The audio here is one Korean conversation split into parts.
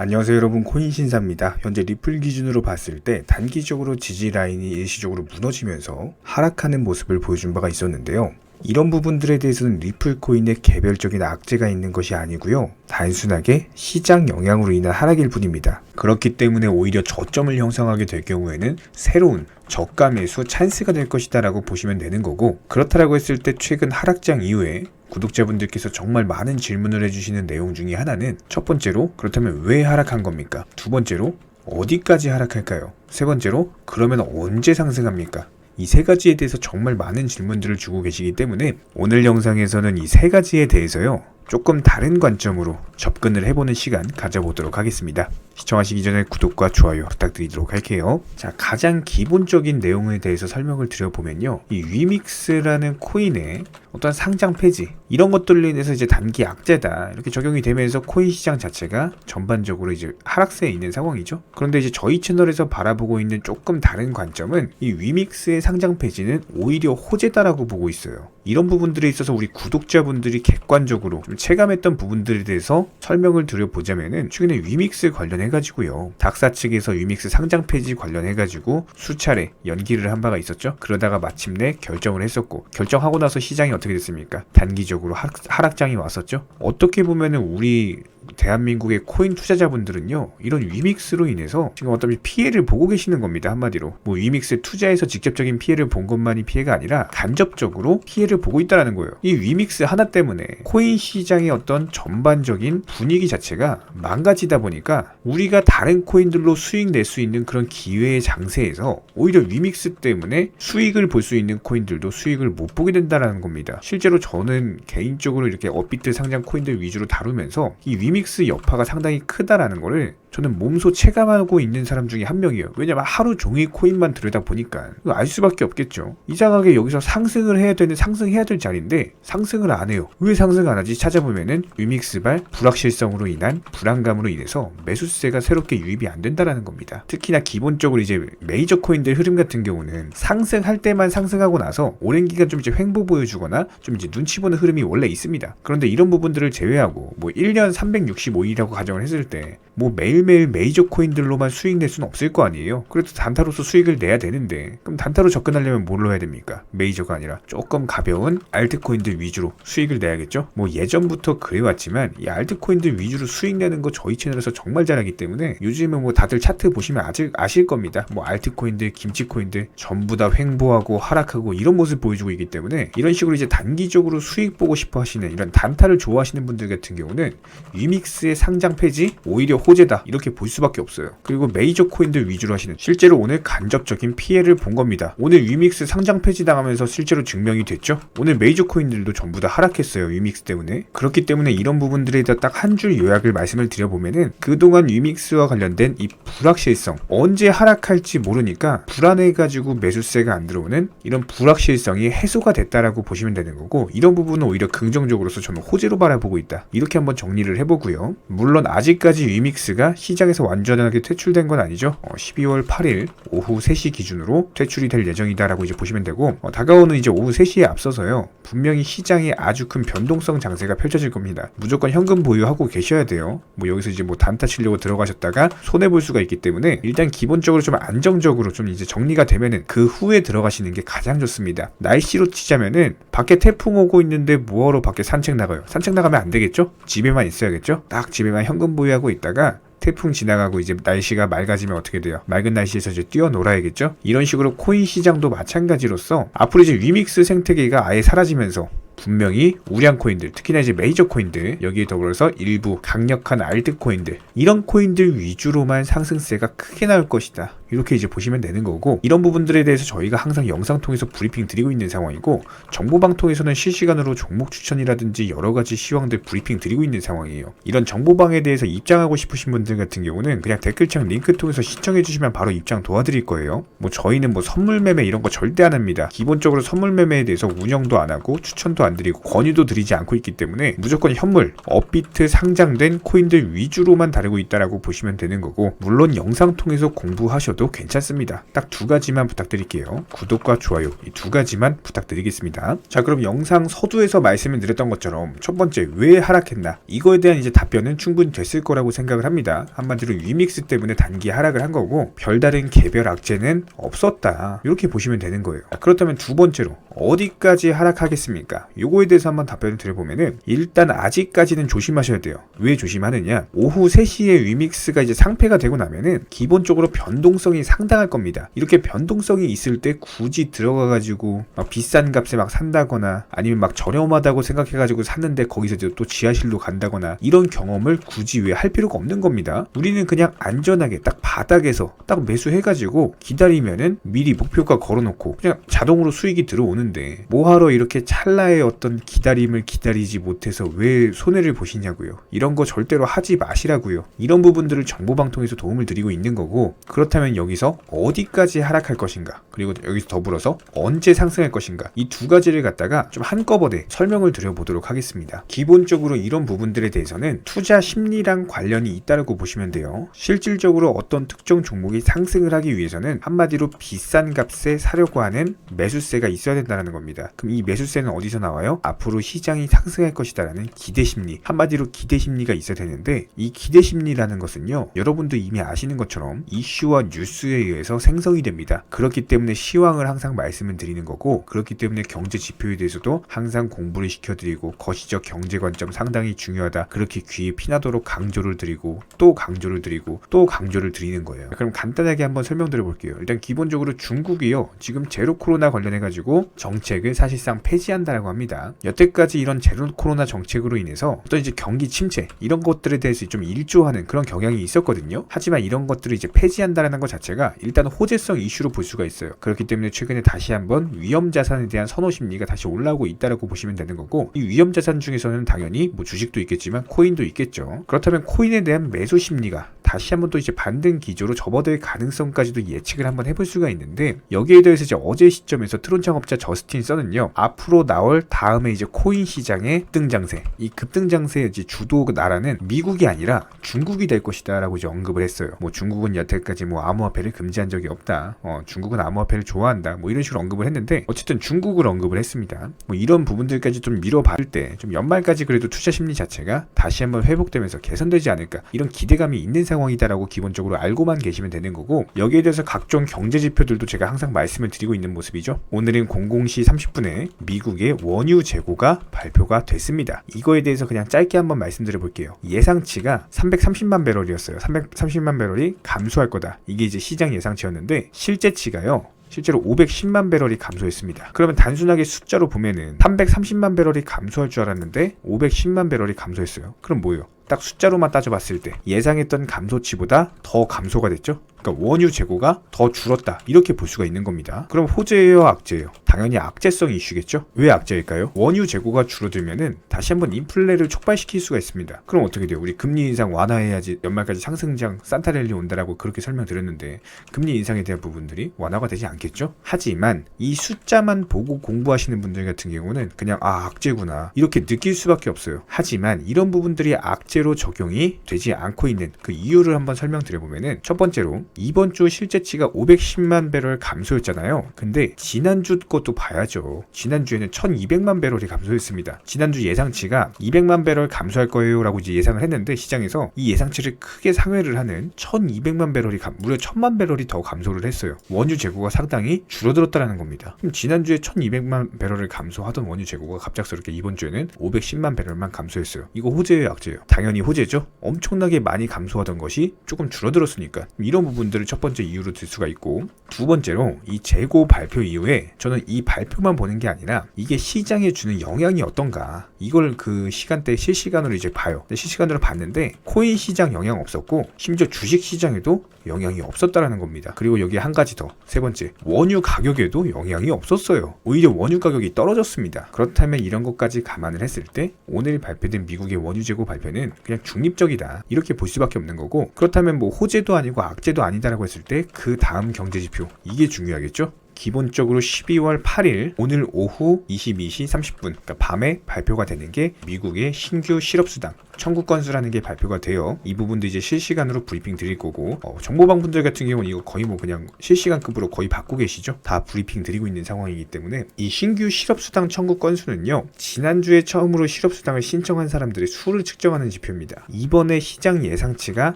안녕하세요 여러분, 코인신사입니다. 현재 리플 기준으로 봤을 때 단기적으로 지지 라인이 일시적으로 무너지면서 하락하는 모습을 보여준 바가 있었는데요. 이런 부분들에 대해서는 리플 코인의 개별적인 악재가 있는 것이 아니고요. 단순하게 시장 영향으로 인한 하락일 뿐입니다. 그렇기 때문에 오히려 저점을 형성하게 될 경우에는 새로운 저가 매수 찬스가 될 것이다 라고 보시면 되는 거고, 그렇다라고 했을 때 최근 하락장 이후에 구독자분들께서 정말 많은 질문을 해주시는 내용 중에 하나는, 첫 번째로 그렇다면 왜 하락한 겁니까? 두 번째로 어디까지 하락할까요? 세 번째로 그러면 언제 상승합니까? 이 세 가지에 대해서 정말 많은 질문들을 주고 계시기 때문에 오늘 영상에서는 이 세 가지에 대해서요, 조금 다른 관점으로 접근을 해보는 시간 가져보도록 하겠습니다. 시청하시기 전에 구독과 좋아요 부탁드리도록 할게요. 자, 가장 기본적인 내용에 대해서 설명을 드려보면요, 이 위믹스라는 코인의 어떤 상장 폐지, 이런 것들로 인해서 이제 단기 악재다 이렇게 적용이 되면서 코인 시장 자체가 전반적으로 이제 하락세에 있는 상황이죠. 그런데 이제 저희 채널에서 바라보고 있는 조금 다른 관점은, 이 위믹스의 상장 폐지는 오히려 호재다라고 보고 있어요. 이런 부분들에 있어서 우리 구독자분들이 객관적으로 좀 체감했던 부분들에 대해서 설명을 드려보자면은, 최근에 위믹스 관련해가지고요, 닥사 측에서 위믹스 상장 폐지 관련해가지고 수차례 연기를 한 바가 있었죠. 그러다가 마침내 결정을 했었고, 결정하고 나서 시장이 어떻게 됐습니까? 단기적으로 하락장이 왔었죠. 어떻게 보면은 우리 대한민국의 코인 투자자분들은요, 이런 위믹스로 인해서 지금 어떤 피해를 보고 계시는 겁니다. 한마디로 뭐 위믹스에 투자해서 직접적인 피해를 본 것만이 피해가 아니라 간접적으로 피해를 보고 있다는 거예요. 이 위믹스 하나 때문에 코인 시장의 어떤 전반적인 분위기 자체가 망가지다 보니까 우리가 다른 코인들로 수익 낼 수 있는 그런 기회의 장세에서 오히려 위믹스 때문에 수익을 볼 수 있는 코인들도 수익을 못 보게 된다는 겁니다. 실제로 저는 개인적으로 이렇게 업비트 상장 코인들 위주로 다루면서 이 위믹스 여파가 상당히 크다라는 거를 저는 몸소 체감하고 있는 사람 중에 한 명이에요. 왜냐면 하루 종일 코인만 들여다 보니까 알 수밖에 없겠죠. 이상하게 여기서 상승을 해야 되는, 상승해야 될 자리인데 상승을 안 해요. 왜 상승 안 하지? 찾아보면은 위믹스발 불확실성으로 인한 불안감으로 인해서 매수세가 새롭게 유입이 안 된다라는 겁니다. 특히나 기본적으로 이제 메이저 코인들 흐름 같은 경우는 상승할 때만 상승하고 나서 오랜 기간 좀 이제 횡보 보여주거나 좀 이제 눈치 보는 흐름이 원래 있습니다. 그런데 이런 부분들을 제외하고 뭐 1년 365일이라고 가정을 했을 때 뭐 매일매일 메이저 코인들로만 수익 낼 수는 없을 거 아니에요. 그래도 단타로서 수익을 내야 되는데, 그럼 단타로 접근하려면 뭘로 해야 됩니까? 메이저가 아니라 조금 가벼운 알트코인들 위주로 수익을 내야겠죠. 뭐 예전부터 그래왔지만 이 알트코인들 위주로 수익 내는 거 저희 채널에서 정말 잘하기 때문에 요즘은 뭐 다들 차트 보시면 아실 겁니다. 뭐 알트코인들, 김치코인들 전부 다 횡보하고 하락하고 이런 모습 보여주고 있기 때문에, 이런 식으로 이제 단기적으로 수익 보고 싶어 하시는, 이런 단타를 좋아하시는 분들 같은 경우는 위믹스의 상장 폐지 오히려 호재다 이렇게 볼 수밖에 없어요. 그리고 메이저 코인들 위주로 하시는, 실제로 오늘 간접적인 피해를 본 겁니다. 오늘 위믹스 상장 폐지 당하면서 실제로 증명이 됐죠. 오늘 메이저 코인들도 전부 다 하락했어요, 위믹스 때문에. 그렇기 때문에 이런 부분들에 대해 딱 한 줄 요약을 말씀을 드려보면은, 그동안 위믹스와 관련된 이 불확실성, 언제 하락할지 모르니까 불안해가지고 매수세가 안 들어오는 이런 불확실성이 해소가 됐다라고 보시면 되는 거고, 이런 부분은 오히려 긍정적으로서 저는 호재로 바라보고 있다 이렇게 한번 정리를 해보고요. 물론 아직까지 위믹스가 시장에서 완전하게 퇴출된 건 아니죠. 12월 8일 오후 3시 기준으로 퇴출이 될 예정이다라고 이제 보시면 되고, 다가오는 이제 오후 3시에 앞서서요, 분명히 시장에 아주 큰 변동성 장세가 펼쳐질 겁니다. 무조건 현금 보유하고 계셔야 돼요. 뭐 여기서 이제 뭐 단타 치려고 들어가셨다가 손해 볼 수가 있기 때문에, 일단 기본적으로 좀 안정적으로 좀 이제 정리가 되면은 그 후에 들어가시는 게 가장 좋습니다. 날씨로 치자면은 밖에 태풍 오고 있는데 뭐하러 밖에 산책 나가요? 산책 나가면 안 되겠죠? 집에만 있어야겠죠? 딱 집에만 현금 보유하고 있다가 태풍 지나가고 이제 날씨가 맑아지면 어떻게 돼요? 맑은 날씨에서 이제 뛰어놀아야겠죠? 이런 식으로 코인 시장도 마찬가지로서 앞으로 이제 위믹스 생태계가 아예 사라지면서 분명히 우량 코인들, 특히나 이제 메이저 코인들, 여기에 더불어서 일부 강력한 알트 코인들, 이런 코인들 위주로만 상승세가 크게 나올 것이다 이렇게 이제 보시면 되는 거고, 이런 부분들에 대해서 저희가 항상 영상 통해서 브리핑 드리고 있는 상황이고, 정보방통에서는 실시간으로 종목 추천이라든지 여러가지 시황들 브리핑 드리고 있는 상황이에요. 이런 정보방에 대해서 입장하고 싶으신 분들 같은 경우는 그냥 댓글창 링크 통해서 신청해 주시면 바로 입장 도와드릴 거예요. 뭐 저희는 뭐 선물 매매 이런 거 절대 안 합니다. 기본적으로 선물 매매에 대해서 운영도 안 하고 추천도 안 드리고 권유도 드리지 않고 있기 때문에 무조건 현물, 업비트 상장된 코인들 위주로만 다루고 있다라고 보시면 되는 거고, 물론 영상 통해서 공부하셔도 괜찮습니다. 딱 두 가지만 부탁드릴게요. 구독과 좋아요, 이 두 가지만 부탁드리겠습니다. 자, 그럼 영상 서두에서 말씀을 드렸던 것처럼 첫 번째, 왜 하락했나, 이거에 대한 이제 답변은 충분히 됐을 거라고 생각을 합니다. 한마디로 위믹스 때문에 단기 하락을 한 거고 별다른 개별 악재는 없었다, 이렇게 보시면 되는 거예요. 그렇다면 두 번째로 어디까지 하락하겠습니까? 요거에 대해서 한번 답변을 드려보면은, 일단 아직까지는 조심하셔야 돼요. 왜 조심하느냐, 오후 3시에 위믹스가 이제 상패가 되고 나면은 기본적으로 변동성이 상당할 겁니다. 이렇게 변동성이 있을 때 굳이 들어가가지고 막 비싼 값에 막 산다거나 아니면 막 저렴하다고 생각해가지고 샀는데 거기서 또 지하실로 간다거나 이런 경험을 굳이 왜 할 필요가 없는 겁니다. 우리는 그냥 안전하게 딱 바닥에서 딱 매수해가지고 기다리면은 미리 목표가 걸어놓고 그냥 자동으로 수익이 들어오는데, 뭐하러 이렇게 찰나의 어떤 기다림을 기다리지 못해서 왜 손해를 보시냐고요. 이런 거 절대로 하지 마시라고요. 이런 부분들을 정보방통에서 도움을 드리고 있는 거고, 그렇다면 여기서 어디까지 하락할 것인가, 그리고 여기서 더불어서 언제 상승할 것인가, 이 두 가지를 갖다가 좀 한꺼번에 설명을 드려보도록 하겠습니다. 기본적으로 이런 부분들에 대해서는 투자 심리랑 관련이 있다고 보시면 돼요. 실질적으로 어떤 특정 종목이 상승을 하기 위해서는 한마디로 비싼 값에 사려고 하는 매수세가 있어야 된다는 겁니다. 그럼 이 매수세는 어디서 나와요? 앞으로 시장이 상승할 것이다라는 기대심리, 한마디로 기대심리가 있어야 되는데, 이 기대심리라는 것은요, 여러분도 이미 아시는 것처럼 이슈와 뉴스에 의해서 생성이 됩니다. 그렇기 때문에 시황을 항상 말씀을 드리는 거고, 그렇기 때문에 경제 지표에 대해서도 항상 공부를 시켜드리고, 거시적 경제 관점 상당히 중요하다, 그렇게 귀에 피나도록 강조를 드리고 또 강조를 드리고 또 강조를 드리는 거예요. 그럼 간단하게 한번 설명드려 볼게요. 일단 기본적으로 중국이요, 지금 제로 코로나 관련해 가지고 정책을 사실상 폐지한다라고 합니다. 여태까지 이런 제로 코로나 정책으로 인해서 어떤 이제 경기 침체 이런 것들에 대해서 좀 일조하는 그런 경향이 있었거든요. 하지만 이런 것들을 이제 폐지한다라는 것 자체가 일단 호재성 이슈로 볼 수가 있어요. 그렇기 때문에 최근에 다시 한번 위험 자산에 대한 선호 심리가 다시 올라오고 있다라고 보시면 되는 거고, 이 위험 자산 중에서는 당연히 뭐 주식도 있겠지만 코인도 있겠죠. 그렇다면 코인에 대한 매수 심리가 다시 한번 또 이제 반등 기조로 접어들 가능성까지도 예측을 한번 해볼 수가 있는데, 여기에 대해서 이제 어제 시점에서 트론 창업자 저스틴 선은요, 앞으로 나올 다음에 이제 코인 시장의 급등장세, 이 급등장세의 이제 주도 나라는 미국이 아니라 중국이 될 것이다라고 이제 언급을 했어요. 뭐 중국은 여태까지 뭐 암호화폐를 금지한 적이 없다, 중국은 암호화폐를 좋아한다, 뭐 이런 식으로 언급을 했는데, 어쨌든 중국을 언급을 했습니다. 뭐 이런 부분들까지 좀 미뤄봤을 때 좀 연말까지 그래도 투자 심리 자체가 다시 한번 회복되면서 개선되지 않을까, 이런 기대감이 있는 상황이다라고 기본적으로 알고만 계시면 되는 거고, 여기에 대해서 각종 경제 지표들도 제가 항상 말씀을 드리고 있는 모습이죠. 오늘은 00시 30분에 미국의 원유 재고가 발표가 됐습니다. 이거에 대해서 그냥 짧게 한번 말씀드려 볼게요. 예상치가 330만 배럴이었어요. 330만 배럴이 감소할 거다, 이게 이제 시장 예상치였는데 실제치가요, 실제로 510만 배럴이 감소했습니다. 그러면 단순하게 숫자로 보면은 330만 배럴이 감소할 줄 알았는데 510만 배럴이 감소했어요. 그럼 뭐예요? 딱 숫자로만 따져봤을 때 예상했던 감소치보다 더 감소가 됐죠? 그러니까 원유 재고가 더 줄었다, 이렇게 볼 수가 있는 겁니다. 그럼 호재예요, 악재예요? 당연히 악재성 이슈겠죠? 왜 악재일까요? 원유 재고가 줄어들면은 다시 한번 인플레를 촉발시킬 수가 있습니다. 그럼 어떻게 돼요? 우리 금리 인상 완화해야지 연말까지 상승장 산타랠리 온다라고 그렇게 설명드렸는데, 금리 인상에 대한 부분들이 완화가 되지 않겠죠? 하지만 이 숫자만 보고 공부하시는 분들 같은 경우는 그냥 악재구나 이렇게 느낄 수밖에 없어요. 하지만 이런 부분들이 악재로 적용이 되지 않고 있는 그 이유를 한번 설명드려보면은, 첫 번째로 이번 주 실제치가 510만 배럴 감소였잖아요. 근데 지난주 것도 봐야죠. 지난주에는 1200만 배럴이 감소했습니다. 지난주 예상치가 200만 배럴 감소할 거예요 라고 이제 예상을 했는데, 시장에서 이 예상치를 크게 상회를 하는 1200만 배럴이 무려 1000만 배럴이 더 감소를 했어요. 원유 재고가 상당히 줄어들었다는 겁니다. 그럼 지난주에 1200만 배럴을 감소하던 원유 재고가 갑작스럽게 이번 주에는 510만 배럴만 감소했어요. 이거 호재예요, 악재예요? 당연히 호재죠. 엄청나게 많이 감소하던 것이 조금 줄어들었으니까 이런 부분들을 첫 번째 이유로 들 수가 있고, 두 번째로 이 재고 발표 이후에 저는 이 발표만 보는 게 아니라 이게 시장에 주는 영향이 어떤가, 이걸 그 시간대 실시간으로 이제 봐요. 실시간으로 봤는데 코인 시장 영향 없었고, 심지어 주식 시장에도 영향이 없었다라는 겁니다. 그리고 여기 한 가지 더, 세 번째, 원유 가격에도 영향이 없었어요. 오히려 원유 가격이 떨어졌습니다. 그렇다면 이런 것까지 감안을 했을 때 오늘 발표된 미국의 원유 재고 발표는 그냥 중립적이다, 이렇게 볼 수밖에 없는 거고, 그렇다면 뭐 호재도 아니고 악재도 아니다라고 했을 때 그 다음 경제 지표, 이게 중요하겠죠? 기본적으로 12월 8일 오늘 오후 22시 30분 그러니까 밤에 발표가 되는 게 미국의 신규 실업수당 청구 건수라는 게 발표가 돼요. 이 부분도 이제 실시간으로 브리핑 드릴 거고 정보방 분들 같은 경우는 이거 거의 뭐 그냥 실시간급으로 거의 받고 계시죠. 다 브리핑 드리고 있는 상황이기 때문에 이 신규 실업수당 청구 건수는요, 지난주에 처음으로 실업수당을 신청한 사람들의 수를 측정하는 지표입니다. 이번에 시장 예상치가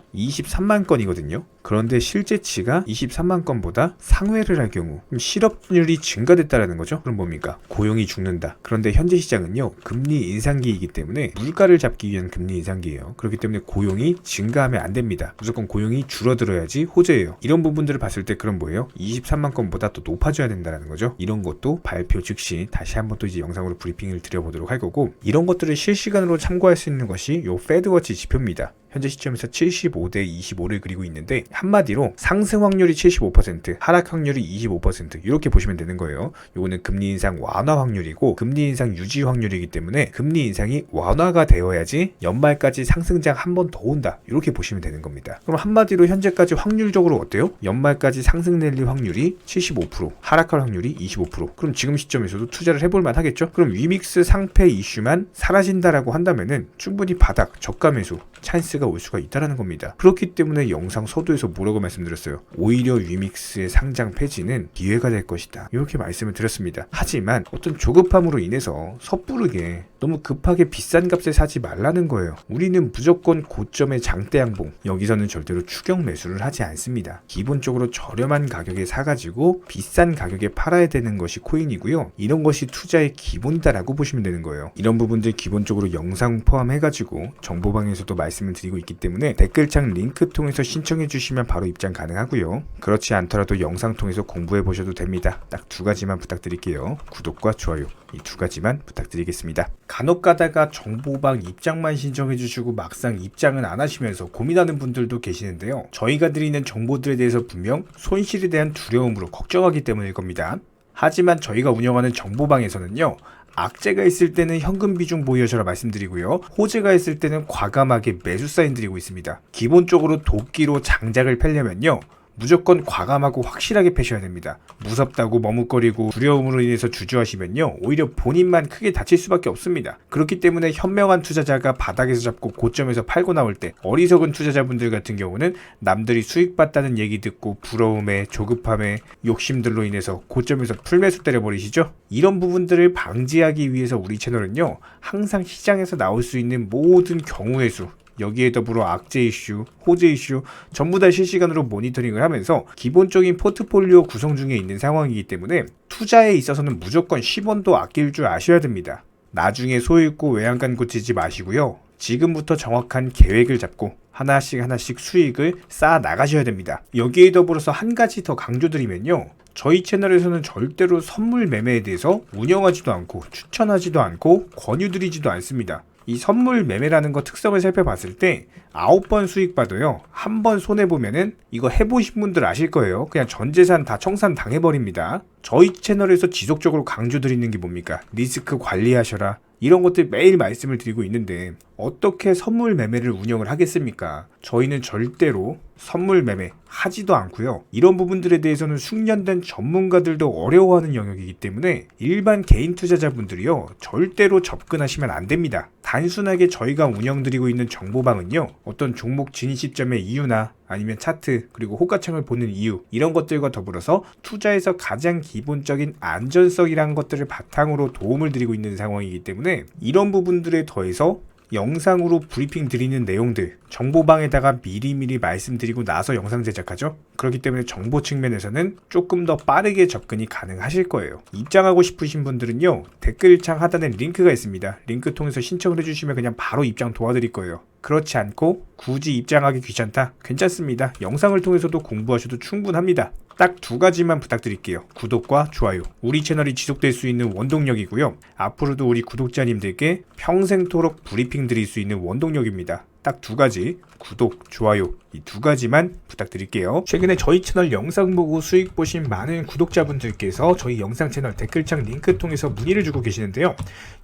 23만 건이거든요. 그런데 실제치가 23만 건보다 상회를 할 경우 실업률이 증가됐다라는 거죠. 그럼 뭡니까? 고용이 죽는다. 그런데 현재 시장은요, 금리 인상기이기 때문에 물가를 잡기 위한 금리 인상기예요. 그렇기 때문에 고용이 증가하면 안 됩니다. 무조건 고용이 줄어들어야지 호재예요. 이런 부분들을 봤을 때 그럼 뭐예요? 23만 건보다 또 높아져야 된다는 거죠. 이런 것도 발표 즉시 다시 한번 또 이제 영상으로 브리핑을 드려보도록 할 거고, 이런 것들을 실시간으로 참고할 수 있는 것이 요 페드워치 지표입니다. 현재 시점에서 75대 25를 그리고 있는데, 한마디로 상승 확률이 75%, 하락 확률이 25% 이렇게 보시면 되는 거예요. 요거는 금리 인상 완화 확률이고 금리 인상 유지 확률이기 때문에 금리 인상이 완화가 되어야지 연말까지 상승장 한 번 더 온다, 이렇게 보시면 되는 겁니다. 그럼 한마디로 현재까지 확률적으로 어때요? 연말까지 상승 랠리 확률이 75%, 하락할 확률이 25%. 그럼 지금 시점에서도 투자를 해볼 만 하겠죠? 그럼 위믹스 상패 이슈만 사라진다라고 한다면은 충분히 바닥, 저가 매수 찬스가 올 수가 있다는 겁니다. 그렇기 때문에 영상 서두에서 뭐라고 말씀드렸어요? 오히려 위믹스의 상장 폐지는 기회가 될 것이다, 이렇게 말씀을 드렸습니다. 하지만 어떤 조급함으로 인해서 섣부르게 너무 급하게 비싼 값에 사지 말라는 거예요. 우리는 무조건 고점의 장대 양봉, 여기서는 절대로 추격 매수를 하지 않습니다. 기본적으로 저렴한 가격에 사가지고 비싼 가격에 팔아야 되는 것이 코인이고요. 이런 것이 투자의 기본이다라고 보시면 되는 거예요. 이런 부분들 기본적으로 영상 포함해가지고 정보방에서도 말씀을 드리고 있기 때문에 댓글창 링크 통해서 신청해 주시면 바로 입장 가능하고요. 그렇지 않더라도 영상 통해서 공부해 보셔도 됩니다. 딱 두 가지만 부탁드릴게요. 구독과 좋아요, 이 두 가지만 부탁드리겠습니다. 간혹 가다가 정보방 입장만 신청해 주시고 막상 입장은 안 하시면서 고민하는 분들도 계시는데요. 저희가 드리는 정보들에 대해서 분명 손실에 대한 두려움으로 걱정하기 때문일 겁니다. 하지만 저희가 운영하는 정보방에서는요, 악재가 있을 때는 현금 비중 보유하셔라 말씀드리고요, 호재가 있을 때는 과감하게 매수 사인 드리고 있습니다. 기본적으로 도끼로 장작을 펴려면요, 무조건 과감하고 확실하게 패셔야 됩니다. 무섭다고 머뭇거리고 두려움으로 인해서 주저하시면요, 오히려 본인만 크게 다칠 수밖에 없습니다. 그렇기 때문에 현명한 투자자가 바닥에서 잡고 고점에서 팔고 나올 때, 어리석은 투자자분들 같은 경우는 남들이 수익 봤다는 얘기 듣고 부러움에 조급함에 욕심들로 인해서 고점에서 풀매수 때려버리시죠. 이런 부분들을 방지하기 위해서 우리 채널은요, 항상 시장에서 나올 수 있는 모든 경우의 수, 여기에 더불어 악재 이슈, 호재 이슈 전부 다 실시간으로 모니터링을 하면서 기본적인 포트폴리오 구성 중에 있는 상황이기 때문에 투자에 있어서는 무조건 10원도 아낄 줄 아셔야 됩니다. 나중에 소잃고 외양간 고치지 마시고요, 지금부터 정확한 계획을 잡고 하나씩 수익을 쌓아 나가셔야 됩니다. 여기에 더불어서 한 가지 더 강조드리면요, 저희 채널에서는 절대로 선물 매매에 대해서 운영하지도 않고 추천하지도 않고 권유드리지도 않습니다. 이 선물 매매라는 거 특성을 살펴봤을 때 9번 수익 봐도요, 한 번 손해보면은 이거 해보신 분들 아실 거예요. 그냥 전 재산 다 청산 당해버립니다. 저희 채널에서 지속적으로 강조드리는 게 뭡니까? 리스크 관리하셔라, 이런 것들 매일 말씀을 드리고 있는데 어떻게 선물 매매를 운영을 하겠습니까? 저희는 절대로 선물 매매 하지도 않고요. 이런 부분들에 대해서는 숙련된 전문가들도 어려워하는 영역이기 때문에 일반 개인 투자자분들이요, 절대로 접근하시면 안 됩니다. 단순하게 저희가 운영드리고 있는 정보방은요, 어떤 종목 진입 시점의 이유나 아니면 차트, 그리고 호가창을 보는 이유, 이런 것들과 더불어서 투자에서 가장 기본적인 안전성이라는 것들을 바탕으로 도움을 드리고 있는 상황이기 때문에 이런 부분들에 더해서 영상으로 브리핑 드리는 내용들 정보방에다가 미리미리 말씀드리고 나서 영상 제작하죠. 그렇기 때문에 정보 측면에서는 조금 더 빠르게 접근이 가능하실 거예요. 입장하고 싶으신 분들은요, 댓글창 하단에 링크가 있습니다. 링크 통해서 신청을 해주시면 그냥 바로 입장 도와드릴 거예요. 그렇지 않고 굳이 입장하기 귀찮다? 괜찮습니다. 영상을 통해서도 공부하셔도 충분합니다. 딱 두 가지만 부탁드릴게요. 구독과 좋아요. 우리 채널이 지속될 수 있는 원동력이고요. 앞으로도 우리 구독자님들께 평생토록 브리핑 드릴 수 있는 원동력입니다. 딱 두 가지, 구독, 좋아요, 이 두 가지만 부탁드릴게요. 최근에 저희 채널 영상 보고 수익 보신 많은 구독자분들께서 저희 영상 채널 댓글창 링크 통해서 문의를 주고 계시는데요.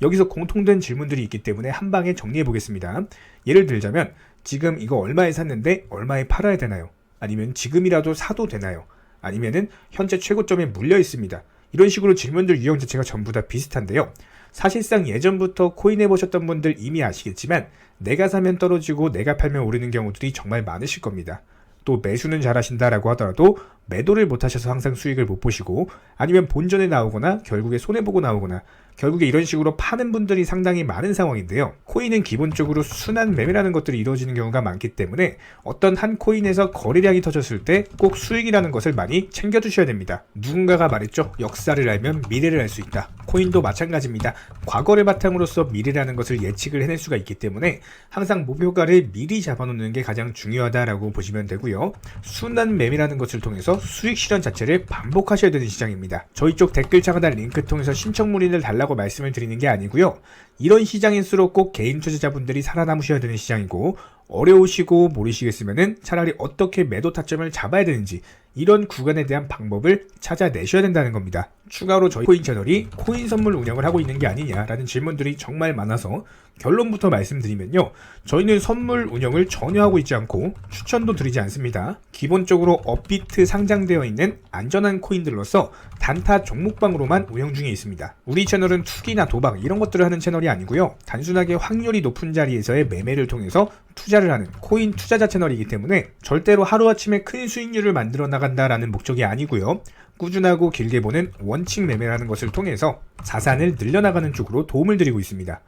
여기서 공통된 질문들이 있기 때문에 한 방에 정리해 보겠습니다. 예를 들자면 지금 이거 얼마에 샀는데 얼마에 팔아야 되나요? 아니면 지금이라도 사도 되나요? 아니면은 현재 최고점에 물려 있습니다. 이런 식으로 질문들 유형 자체가 전부 다 비슷한데요. 사실상 예전부터 코인 해보셨던 분들 이미 아시겠지만 내가 사면 떨어지고 내가 팔면 오르는 경우들이 정말 많으실 겁니다. 또 매수는 잘하신다라고 하더라도 매도를 못하셔서 항상 수익을 못 보시고 아니면 본전에 나오거나 결국에 손해보고 나오거나 결국에 이런 식으로 파는 분들이 상당히 많은 상황인데요. 코인은 기본적으로 순환 매매라는 것들이 이루어지는 경우가 많기 때문에 어떤 한 코인에서 거래량이 터졌을 때 꼭 수익이라는 것을 많이 챙겨두셔야 됩니다. 누군가가 말했죠. 역사를 알면 미래를 알 수 있다. 코인도 마찬가지입니다. 과거를 바탕으로서 미래라는 것을 예측을 해낼 수가 있기 때문에 항상 목표가를 미리 잡아놓는 게 가장 중요하다라고 보시면 되고요. 순환 매매라는 것을 통해서 수익 실현 자체를 반복하셔야 되는 시장입니다. 저희 쪽 댓글창 하단 링크 통해서 신청 문의를 달라고 말씀을 드리는 게 아니고요. 이런 시장일수록 꼭 개인 투자자분들이 살아남으셔야 되는 시장이고 어려우시고 모르시겠으면은 차라리 어떻게 매도 타점을 잡아야 되는지 이런 구간에 대한 방법을 찾아내셔야 된다는 겁니다. 추가로 저희 코인 채널이 코인 선물 운영을 하고 있는 게 아니냐라는 질문들이 정말 많아서 결론부터 말씀드리면요. 저희는 선물 운영을 전혀 하고 있지 않고 추천도 드리지 않습니다. 기본적으로 업비트 상장되어 있는 안전한 코인들로서 단타 종목방으로만 운영 중에 있습니다. 우리 채널은 투기나 도박 이런 것들을 하는 채널이 아니고요. 단순하게 확률이 높은 자리에서의 매매를 통해서 투자를 하는 코인 투자자 채널이기 때문에 절대로 하루아침에 큰 수익률을 만들어 나간다라는 목적이 아니고요. 꾸준하고 길게 보는 원칙 매매라는 것을 통해서 자산을 늘려나가는 쪽으로 도움을 드리고 있습니다.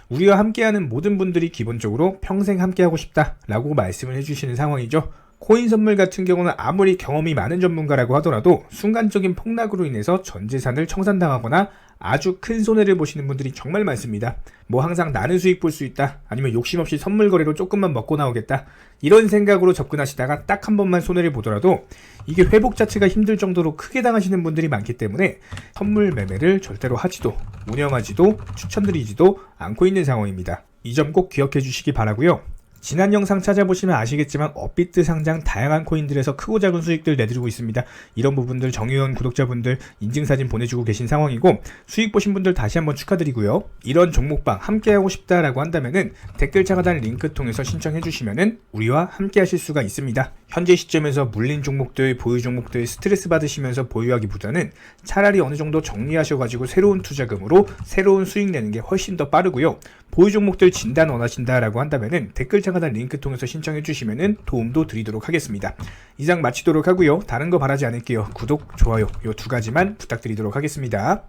우리와 함께하는 모든 분들이 기본적으로 평생 함께하고 싶다라고 말씀을 해주시는 상황이죠. 코인 선물 같은 경우는 아무리 경험이 많은 전문가라고 하더라도 순간적인 폭락으로 인해서 전 재산을 청산당하거나 아주 큰 손해를 보시는 분들이 정말 많습니다. 뭐 항상 나는 수익 볼 수 있다, 아니면 욕심 없이 선물 거래로 조금만 먹고 나오겠다, 이런 생각으로 접근하시다가 딱 한 번만 손해를 보더라도 이게 회복 자체가 힘들 정도로 크게 당하시는 분들이 많기 때문에 선물 매매를 절대로 하지도 운영하지도 추천드리지도 않고 있는 상황입니다. 이 점 꼭 기억해 주시기 바라고요. 지난 영상 찾아보시면 아시겠지만 업비트 상장 다양한 코인들에서 크고 작은 수익들 내드리고 있습니다. 이런 부분들 정의원 구독자분들 인증사진 보내주고 계신 상황이고 수익 보신 분들 다시 한번 축하드리고요. 이런 종목방 함께하고 싶다라고 한다면은 댓글창 하단 링크 통해서 신청해 주시면은 우리와 함께 하실 수가 있습니다. 현재 시점에서 물린 종목들, 보유 종목들 스트레스 받으시면서 보유하기보다는 차라리 어느 정도 정리하셔가지고 새로운 투자금으로 새로운 수익 내는 게 훨씬 더 빠르고요. 보유 종목들 진단 원하신다라고 한다면은 댓글창 하단 링크 통해서 신청해 주시면은 도움도 드리도록 하겠습니다. 이상 마치도록 하고요. 다른 거 바라지 않을게요. 구독, 좋아요 요 두 가지만 부탁드리도록 하겠습니다.